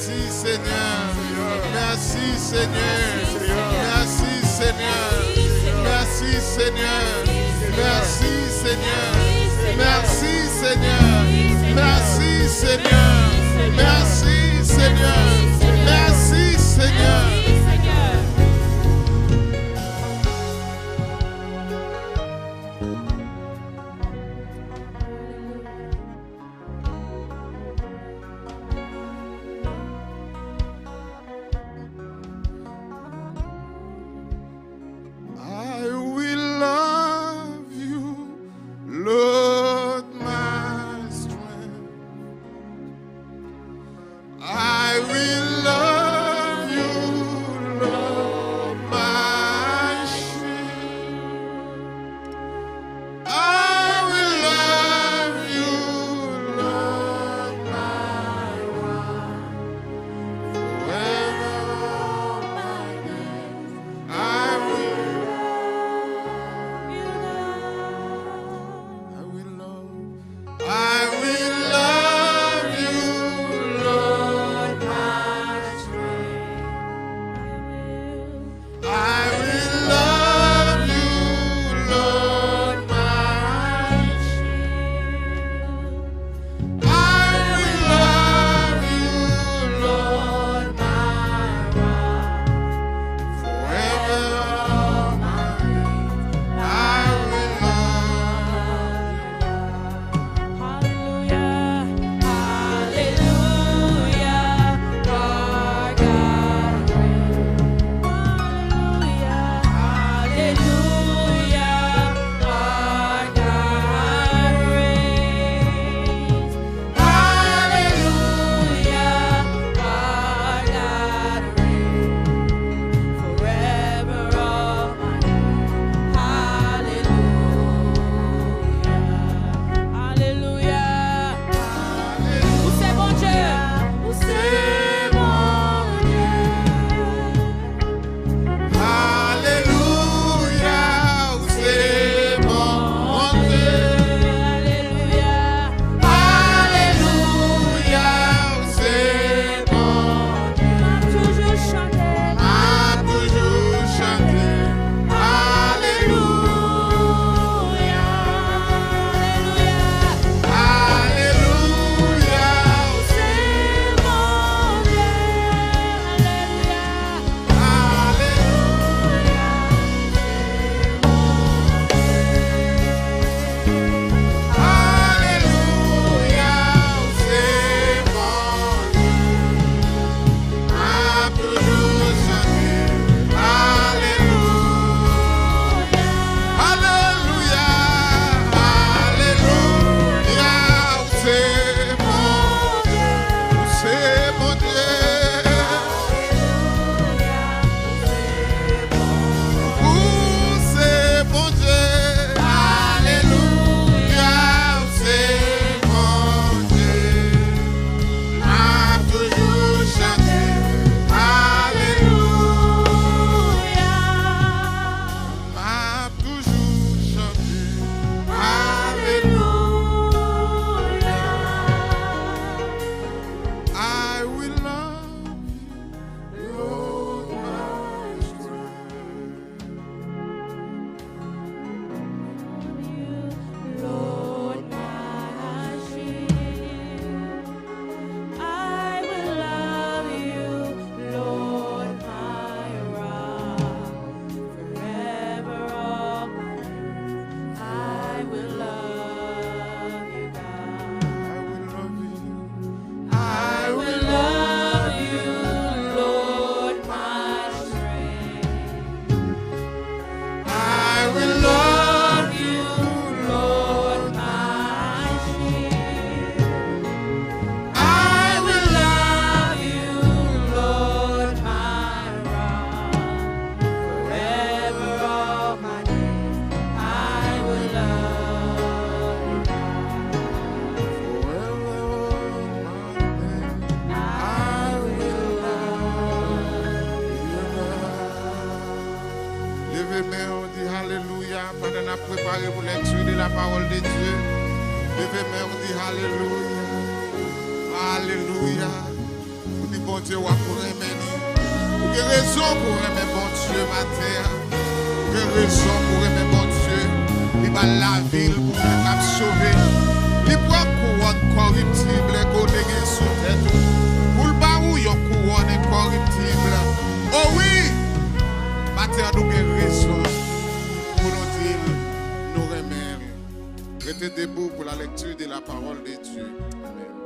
Merci Seigneur. Merci Seigneur. Merci Seigneur. Merci Seigneur. Merci Seigneur. Merci Seigneur. Merci Seigneur. Merci Seigneur. Merci Seigneur. préparé pour lecture de la parole de Dieu. Levez main, on dit Alléluia. Alléluia. On dit bon bon Dieu, pour aimer nous. Quelle raison pour aimer bon Dieu, ma terre. Quelle raison pour aimer bon Dieu. Il va la ville pour nous sauver. Il prend couronne corruptible qu'on est sous tête. Pour le barou, il y a couronne incorruptible. Oh oui, ma terre, nous avons raison pour nous dire, nous remercions. Restez debout pour la lecture de la parole de Dieu. Amen.